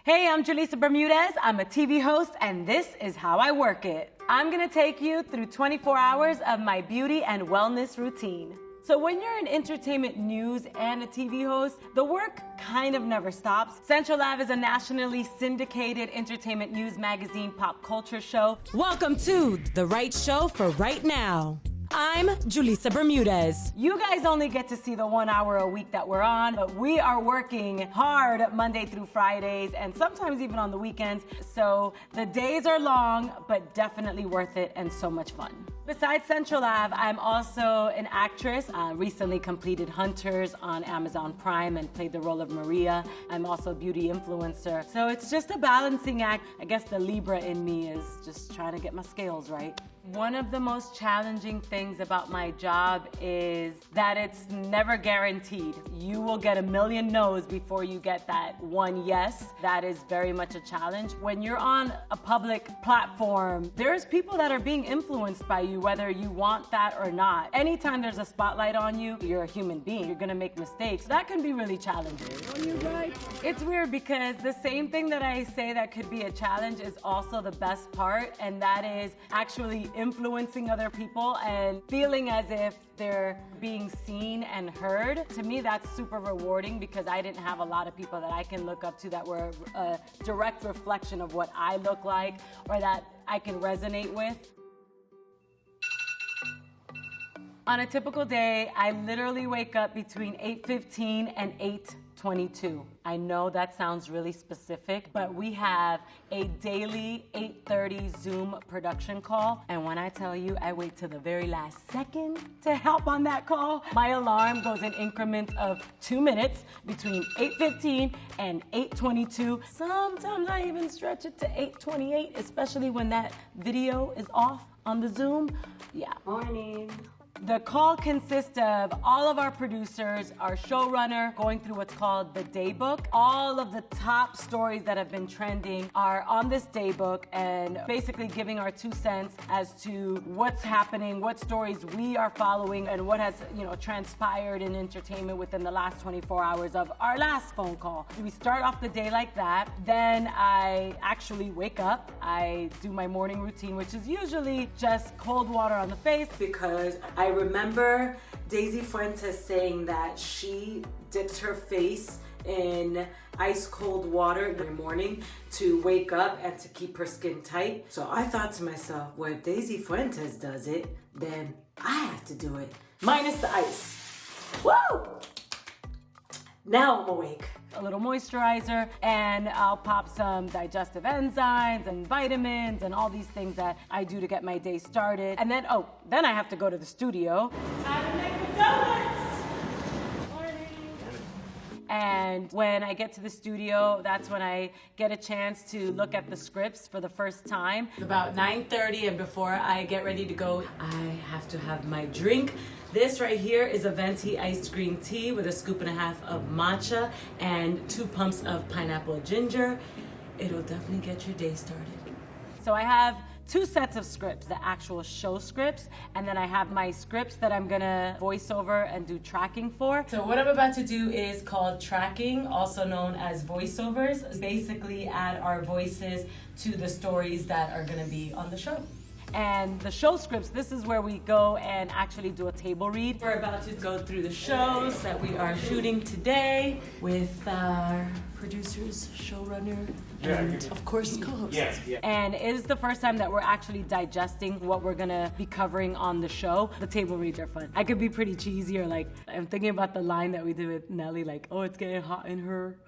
Hey, I'm Julissa Bermudez. I'm a TV host, and this is how I work it. I'm gonna take you through 24 hours of my beauty and wellness routine. So when you're in entertainment news and a TV host, the work kind of never stops. Central Lab is a nationally syndicated entertainment news magazine pop culture show. Welcome to The Right Show for Right Now. I'm Julissa Bermudez. You guys only get to see the 1 hour a week that we're on, but we are working hard Monday through Fridays and sometimes even on the weekends. So the days are long, but definitely worth it and so much fun. Besides Central Lab, I'm also an actress. Recently completed Hunters on Amazon Prime and played the role of Maria. I'm also a beauty influencer. So it's just a balancing act. I guess the Libra in me is just trying to get my scales right. One of the most challenging things about my job is that it's never guaranteed. You will get a million no's before you get that one yes. That is very much a challenge. When you're on a public platform, there's people that are being influenced by you, whether you want that or not. Anytime there's a spotlight on you, you're a human being. You're gonna make mistakes. That can be really challenging. It's weird because the same thing that I say that could be a challenge is also the best part, and that is actually influencing other people and feeling as if they're being seen and heard. To me, that's super rewarding because I didn't have a lot of people that I can look up to that were a direct reflection of what I look like or that I can resonate with. On a typical day, I literally wake up between 8:15 and 8:22. I know that sounds really specific, but we have a daily 8:30 Zoom production call. And when I tell you I wait till the very last second to help on that call, my alarm goes in increments of 2 minutes between 8:15 and 8:22. Sometimes I even stretch it to 8:28, especially when that video is off on the Zoom. Yeah. Morning. The call consists of all of our producers, our showrunner, going through what's called the daybook. All of the top stories that have been trending are on this daybook and basically giving our 2 cents as to what's happening, what stories we are following, and what has, transpired in entertainment within the last 24 hours of our last phone call. We start off the day like that. Then I actually wake up. I do my morning routine, which is usually just cold water on the face because I remember Daisy Fuentes saying that she dips her face in ice cold water in the morning to wake up and to keep her skin tight. So I thought to myself, well, if Daisy Fuentes does it, then I have to do it. Minus the ice. Woo! Now I'm awake. A little moisturizer, and I'll pop some digestive enzymes and vitamins and all these things that I do to get my day started. And then, then I have to go to the studio. Time to make the donuts! Morning! And when I get to the studio, that's when I get a chance to look at the scripts for the first time. It's about 9:30, and before I get ready to go, I have to have my drink. This right here is a venti iced green tea with a scoop and a half of matcha and 2 pumps of pineapple ginger. It'll definitely get your day started. So I have 2 sets of scripts, the actual show scripts, and then I have my scripts that I'm gonna voice over and do tracking for. So what I'm about to do is called tracking, also known as voiceovers. Basically add our voices to the stories that are gonna be on the show. And the show scripts, this is where we go and actually do a table read. We're about to go through the shows that we are shooting today with our producers, showrunner, and of course co-hosts. Yeah. And it is the first time that we're actually digesting what we're gonna be covering on the show. The table reads are fun. I could be pretty cheesy, or like, I'm thinking about the line that we did with Nelly, like, oh, it's getting hot in her.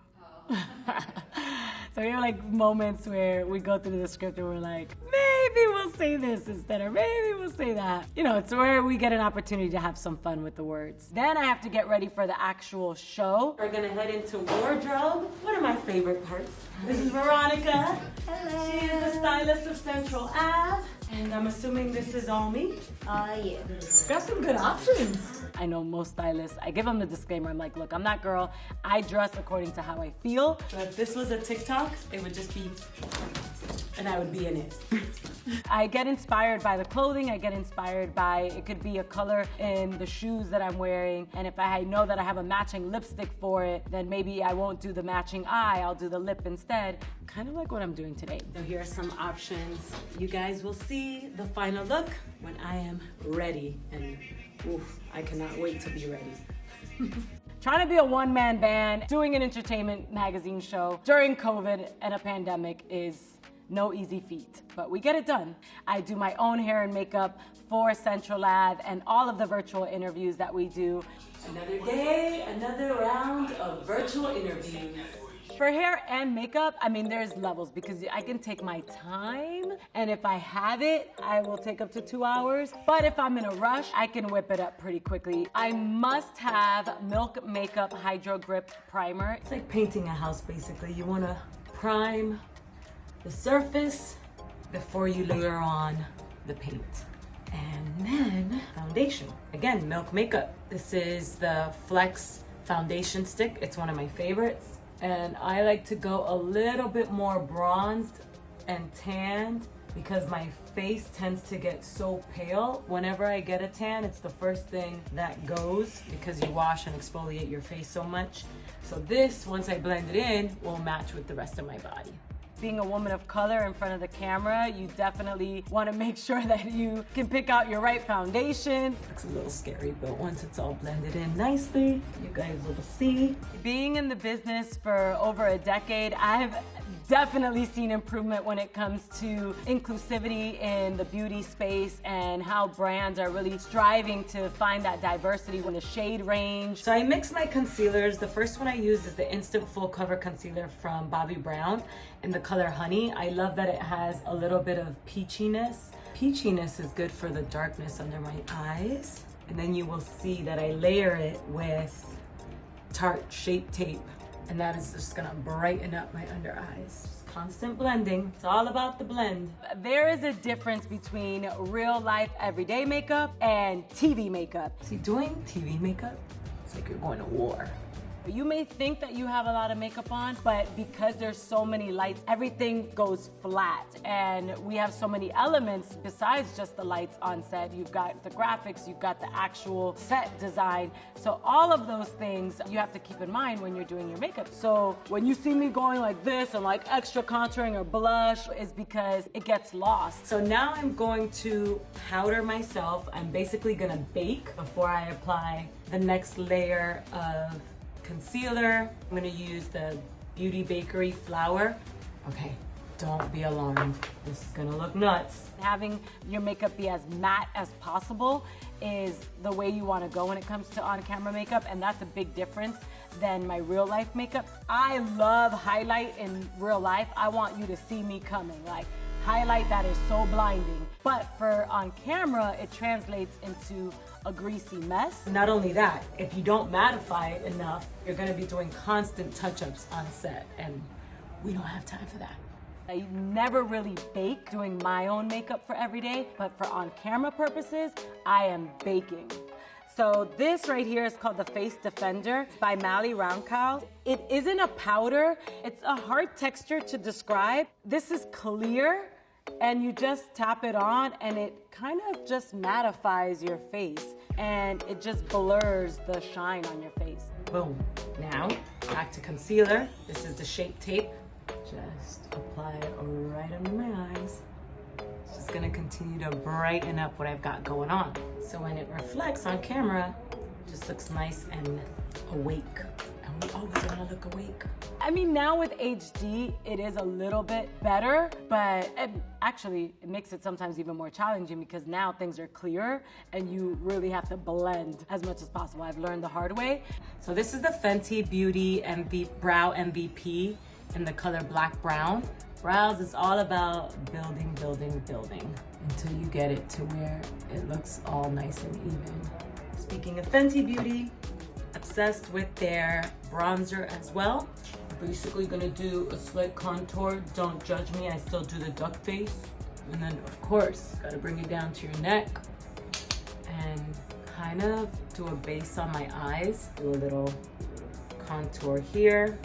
So we have like moments where we go through the script and we're like, maybe we'll say this instead, or maybe we'll say that. It's where we get an opportunity to have some fun with the words. Then I have to get ready for the actual show. We're gonna head into wardrobe. One of my favorite parts. This is Veronica. Hello. She is the stylist of Central Ave. And I'm assuming this is all me? Yeah. Got some good options. I know most stylists, I give them the disclaimer. I'm like, look, I'm that girl. I dress according to how I feel. But if this was a TikTok, it would just be, and I would be in it. I get inspired by the clothing, I get inspired by, it could be a color in the shoes that I'm wearing, and if I know that I have a matching lipstick for it, then maybe I won't do the matching eye, I'll do the lip instead. Kind of like what I'm doing today. So here are some options. You guys will see the final look when I am ready, and oof, I cannot wait to be ready. Trying to be a one-man band, doing an entertainment magazine show during COVID and a pandemic is no easy feat, but we get it done. I do my own hair and makeup for Central Lab and all of the virtual interviews that we do. Another day, another round of virtual interviews. For hair and makeup, I mean, there's levels because I can take my time, and if I have it, I will take up to 2 hours. But if I'm in a rush, I can whip it up pretty quickly. I must have Milk Makeup Hydro Grip Primer. It's like painting a house, basically. You wanna prime the surface before you layer on the paint. And then foundation. Again, Milk Makeup. This is the Flex foundation stick. It's one of my favorites. And I like to go a little bit more bronzed and tanned because my face tends to get so pale. Whenever I get a tan, it's the first thing that goes because you wash and exfoliate your face so much. So this, once I blend it in, will match with the rest of my body. Being a woman of color in front of the camera, you definitely want to make sure that you can pick out your right foundation. Looks a little scary, but once it's all blended in nicely, you guys will see. Being in the business for over a decade, I've definitely seen improvement when it comes to inclusivity in the beauty space and how brands are really striving to find that diversity in the shade range. So I mix my concealers. The first one I use is the Instant Full Cover Concealer from Bobbi Brown in the color Honey. I love that it has a little bit of peachiness. Peachiness is good for the darkness under my eyes. And then you will see that I layer it with Tarte Shape Tape. And that is just gonna brighten up my under eyes. Just constant blending. It's all about the blend. There is a difference between real life everyday makeup and TV makeup. See, doing TV makeup, it's like you're going to war. You may think that you have a lot of makeup on, but because there's so many lights, everything goes flat. And we have so many elements besides just the lights on set. You've got the graphics, you've got the actual set design. So all of those things you have to keep in mind when you're doing your makeup. So when you see me going like this and like extra contouring or blush, is because it gets lost. So now I'm going to powder myself. I'm basically gonna bake before I apply the next layer of concealer. I'm gonna use the Beauty Bakery flour. Okay, don't be alarmed. This is gonna look nuts. Having your makeup be as matte as possible is the way you wanna go when it comes to on-camera makeup, and that's a big difference than my real life makeup. I love highlight in real life. I want you to see me coming. Like, highlight that is so blinding. But for on camera, it translates into a greasy mess. Not only that, if you don't mattify it enough, you're gonna be doing constant touch-ups on set, and we don't have time for that. I never really bake doing my own makeup for every day, but for on-camera purposes, I am baking. So this right here is called the Face Defender by Mally Roundcow. It isn't a powder. It's a hard texture to describe. This is clear, and you just tap it on and it kind of just mattifies your face and it just blurs the shine on your face. Boom. Now, back to concealer. This is the Shape Tape. Just apply it right under my eyes. It's just gonna continue to brighten up what I've got going on. So when it reflects on camera, it just looks nice and awake. And we always wanna look awake. I mean, now with HD, it is a little bit better, but actually, it makes it sometimes even more challenging because now things are clearer and you really have to blend as much as possible. I've learned the hard way. So this is the Fenty Beauty Brow MVP in the color Black Brown. Brows is all about building, building, building until you get it to where it looks all nice and even. Speaking of Fenty Beauty, obsessed with their bronzer as well. Basically gonna do a slight contour. Don't judge me, I still do the duck face. And then of course, gotta bring it down to your neck and kind of do a base on my eyes. Do a little contour here.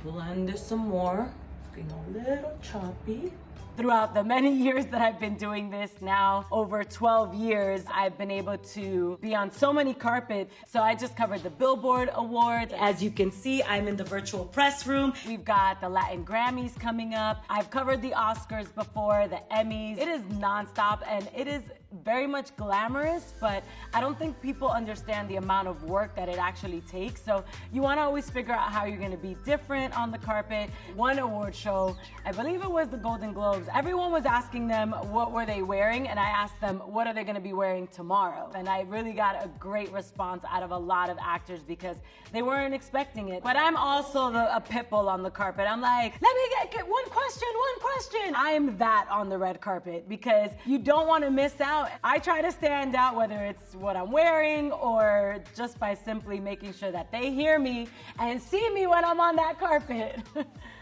Blend this some more. It's getting a little choppy. throughout the many years that I've been doing this, now over 12 years, I've been able to be on so many carpets. So I just covered the Billboard Awards. As you can see, I'm in the virtual press room. We've got the Latin Grammys coming up. I've covered the Oscars before, the Emmys. It is nonstop and it is very much glamorous, but I don't think people understand the amount of work that it actually takes. So you want to always figure out how you're going to be different on the carpet. One award show, I believe it was the Golden Globes, everyone was asking them what were they wearing, and I asked them what are they going to be wearing tomorrow. And I really got a great response out of a lot of actors because they weren't expecting it. But I'm also a pit bull on the carpet. I'm like, let me get one question. I am that on the red carpet because you don't want to miss out. I try to stand out, whether it's what I'm wearing or just by simply making sure that they hear me and see me when I'm on that carpet.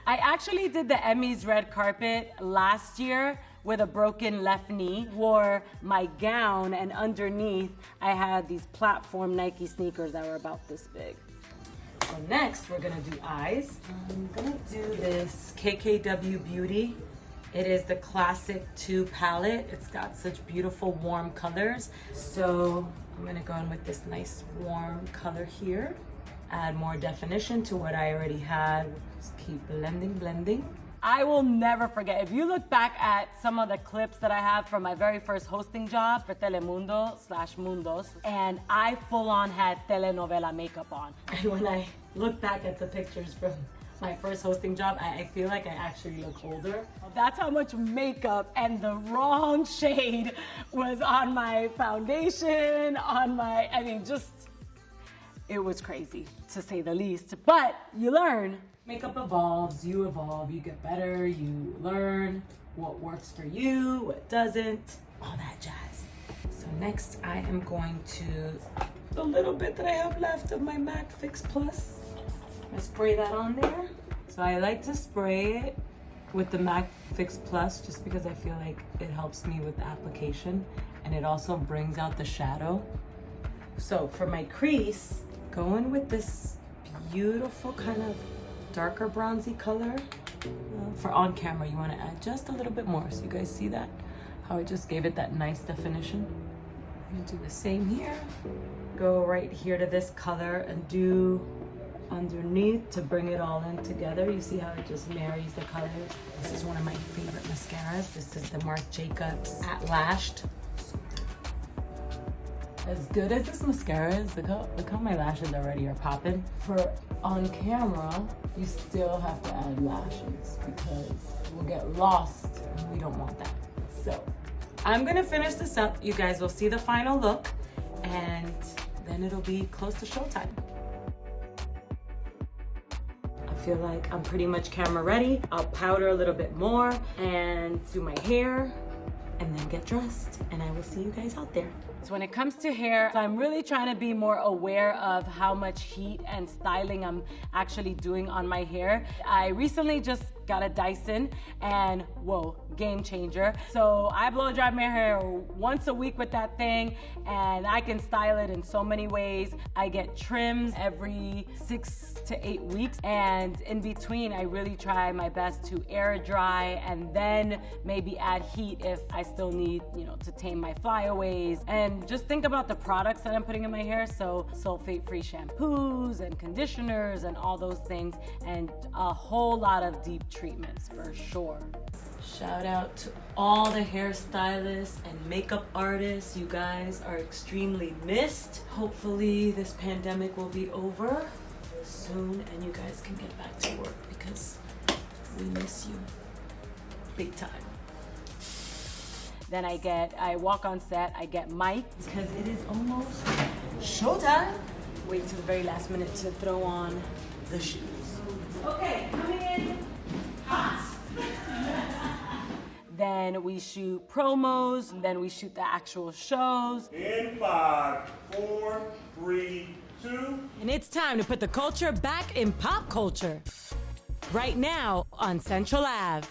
I actually did the Emmys red carpet last year with a broken left knee, wore my gown, and underneath I had these platform Nike sneakers that were about this big. So next we're gonna do eyes. I'm gonna do this KKW Beauty. It is the Classic 2 palette. It's got such beautiful warm colors. So I'm gonna go in with this nice warm color here. Add more definition to what I already had. Just keep blending. I will never forget, if you look back at some of the clips that I have from my very first hosting job for Telemundo/Mundos, and I full on had telenovela makeup on. And when I look back at the pictures from my first hosting job, I feel like I actually look older. That's how much makeup and the wrong shade was on my foundation, it was crazy to say the least. But you learn. Makeup evolves, you evolve, you get better, you learn what works for you, what doesn't, all that jazz. So next I am going to, the little bit that I have left of my MAC Fix Plus, I spray that on there. So I like to spray it with the MAC Fix Plus just because I feel like it helps me with the application and it also brings out the shadow. So for my crease, go in with this beautiful kind of darker bronzy color. For on camera, you want to add just a little bit more. So you guys see that? How I just gave it that nice definition. I'm gonna do the same here. Go right here to this color and do underneath to bring it all in together. You see how it just marries the colors? This is one of my favorite mascaras. This is the Marc Jacobs At Lashed. As good as this mascara is, look how my lashes already are popping. For on camera, you still have to add lashes because we'll get lost and we don't want that. So I'm gonna finish this up. You guys will see the final look and then it'll be close to showtime. I feel like I'm pretty much camera ready. I'll powder a little bit more and do my hair and then get dressed, and I will see you guys out there. So when it comes to hair, I'm really trying to be more aware of how much heat and styling I'm actually doing on my hair. I recently just got a Dyson and whoa, game changer. So I blow dry my hair once a week with that thing and I can style it in so many ways. I get trims every 6 to 8 weeks, and in between I really try my best to air dry and then maybe add heat if I still need, to tame my flyaways. And just think about the products that I'm putting in my hair. So sulfate-free shampoos and conditioners and all those things, and a whole lot of deep treatments for sure. Shout out to all the hairstylists and makeup artists. You guys are extremely missed. Hopefully this pandemic will be over soon and you guys can get back to work because we miss you big time. Then I walk on set, I get mic'd because it is almost showtime. Wait till the very last minute to throw on the shoes. Okay, coming in hot. Then we shoot promos, and then we shoot the actual shows. In 5, 4, 3, 2. And it's time to put the culture back in pop culture. Right now on Central Ave.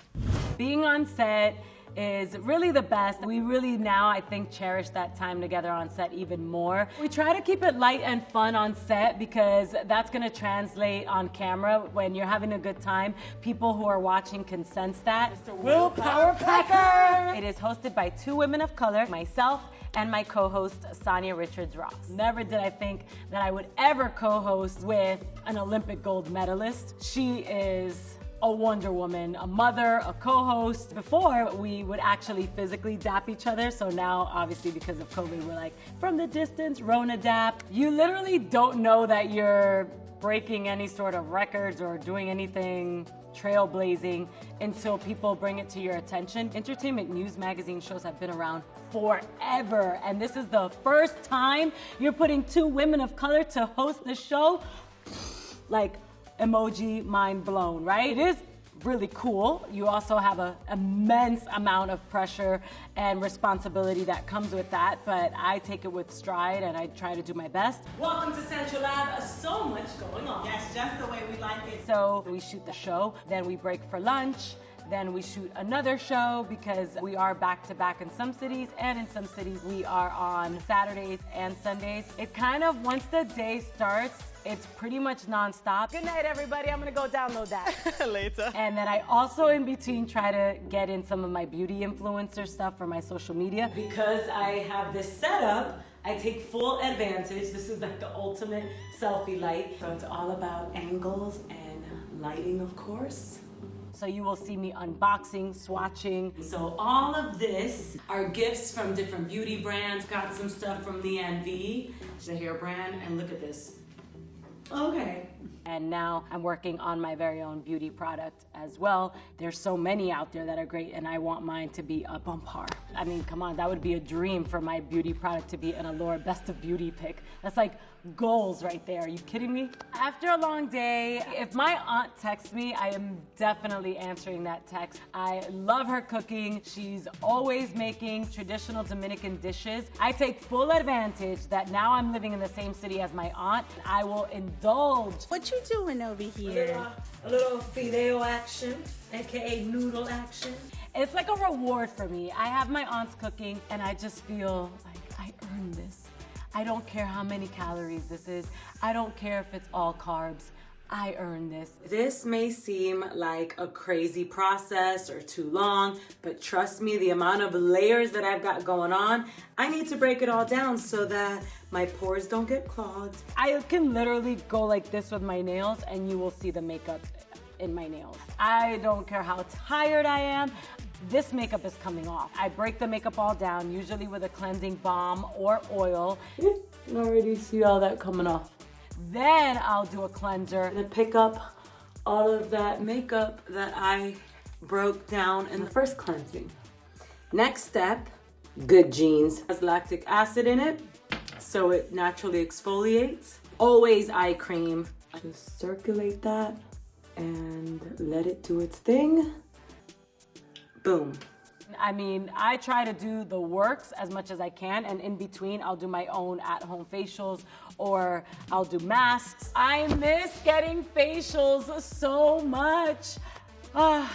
Being on set is really the best. We really now, I think, cherish that time together on set even more. We try to keep it light and fun on set because that's gonna translate on camera. When you're having a good time, people who are watching can sense that. Mr. Willpower Packer! It is hosted by two women of color, myself and my co-host, Sonia Richards-Ross. Never did I think that I would ever co-host with an Olympic gold medalist. She is a Wonder Woman, a mother, a co-host. Before, we would actually physically dap each other, so now, obviously, because of COVID, we're like, from the distance, Rona dap. You literally don't know that you're breaking any sort of records or doing anything trailblazing until people bring it to your attention. Entertainment news magazine shows have been around forever, and this is the first time you're putting two women of color to host the show. Like, emoji, mind blown, right? It is really cool. You also have an immense amount of pressure and responsibility that comes with that, but I take it with stride and I try to do my best. Welcome to Central Lab. So much going on. Yes, just the way we like it. So we shoot the show, then we break for lunch, then we shoot another show because we are back to back in some cities, and in some cities we are on Saturdays and Sundays. It kind of, once the day starts, it's pretty much nonstop. Good night, everybody. I'm gonna go download that. Later. And then I also, in between, try to get in some of my beauty influencer stuff for my social media. Because I have this setup, I take full advantage. This is like the ultimate selfie light. So it's all about angles and lighting, of course. So you will see me unboxing, swatching. So all of this are gifts from different beauty brands. Got some stuff from Leanne V, it's a hair brand, and look at this. Okay. And now I'm working on my very own beauty product as well. There's so many out there that are great, and I want mine to be up on par. I mean, come on, that would be a dream for my beauty product to be an Allure Best of Beauty pick. That's like goals right there. Are you kidding me? After a long day, if my aunt texts me, I am definitely answering that text. I love her cooking. She's always making traditional Dominican dishes. I take full advantage that now I'm living in the same city as my aunt. I will indulge. What you doing over here? A little fideo action, aka noodle action. It's like a reward for me. I have my aunt's cooking and I just feel like I earned this. I don't care how many calories this is. I don't care if it's all carbs. I earned this. This may seem like a crazy process or too long, but trust me, the amount of layers that I've got going on, I need to break it all down so that my pores don't get clogged. I can literally go like this with my nails and you will see the makeup in my nails. I don't care how tired I am. This makeup is coming off. I break the makeup all down, usually with a cleansing balm or oil. You can already see all that coming off. Then I'll do a cleanser to pick up all of that makeup that I broke down in the first cleansing. Next step, good jeans. It has lactic acid in it, so it naturally exfoliates. Always eye cream. Just circulate that and let it do its thing. Boom. I mean, I try to do the works as much as I can, and in between, I'll do my own at-home facials or I'll do masks. I miss getting facials so much. I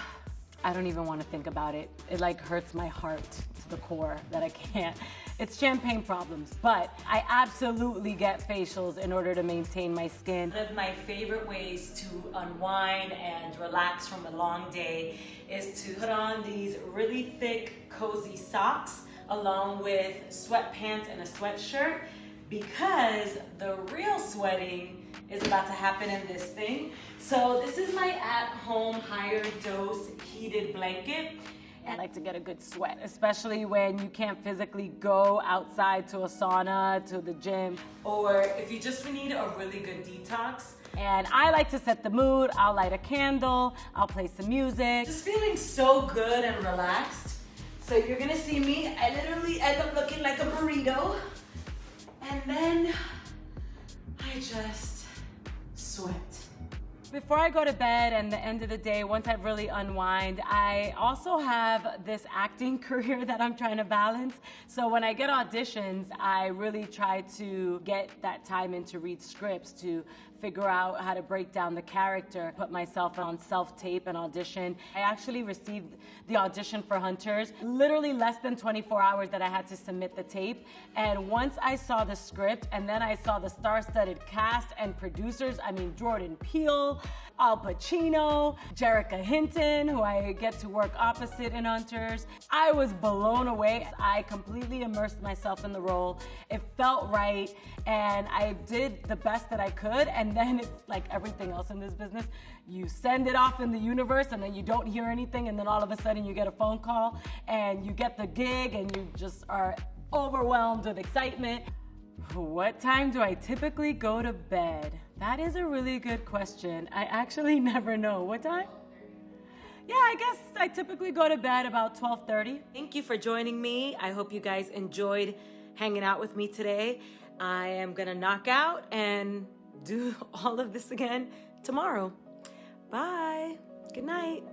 don't even want to think about it. It like hurts my heart to the core that I can't. It's champagne problems, but I absolutely get facials in order to maintain my skin. One of my favorite ways to unwind and relax from a long day is to put on these really thick, cozy socks along with sweatpants and a sweatshirt, because the real sweating is about to happen in this thing. So this is my at-home higher dose heated blanket. I like to get a good sweat, especially when you can't physically go outside to a sauna, to the gym, or if you just need a really good detox. And I like to set the mood. I'll light a candle, I'll play some music. Just feeling so good and relaxed. So you're gonna see me, I literally end up looking like a burrito. And then I just sweat. Before I go to bed and the end of the day, once I've really unwind, I also have this acting career that I'm trying to balance. So when I get auditions, I really try to get that time in to read scripts, to figure out how to break down the character, put myself on self-tape and audition. I actually received the audition for Hunters literally less than 24 hours that I had to submit the tape. And once I saw the script and then I saw the star-studded cast and producers, I mean, Jordan Peele, Al Pacino, Jerrica Hinton, who I get to work opposite in Hunters. I was blown away. I completely immersed myself in the role. It felt right, and I did the best that I could. And then it's like everything else in this business. You send it off in the universe, and then you don't hear anything, and then all of a sudden you get a phone call, and you get the gig, and you just are overwhelmed with excitement. What time do I typically go to bed? That is a really good question. I actually never know. What time? Yeah, I guess I typically go to bed about 12:30. Thank you for joining me. I hope you guys enjoyed hanging out with me today. I am gonna knock out and do all of this again tomorrow. Bye. Good night.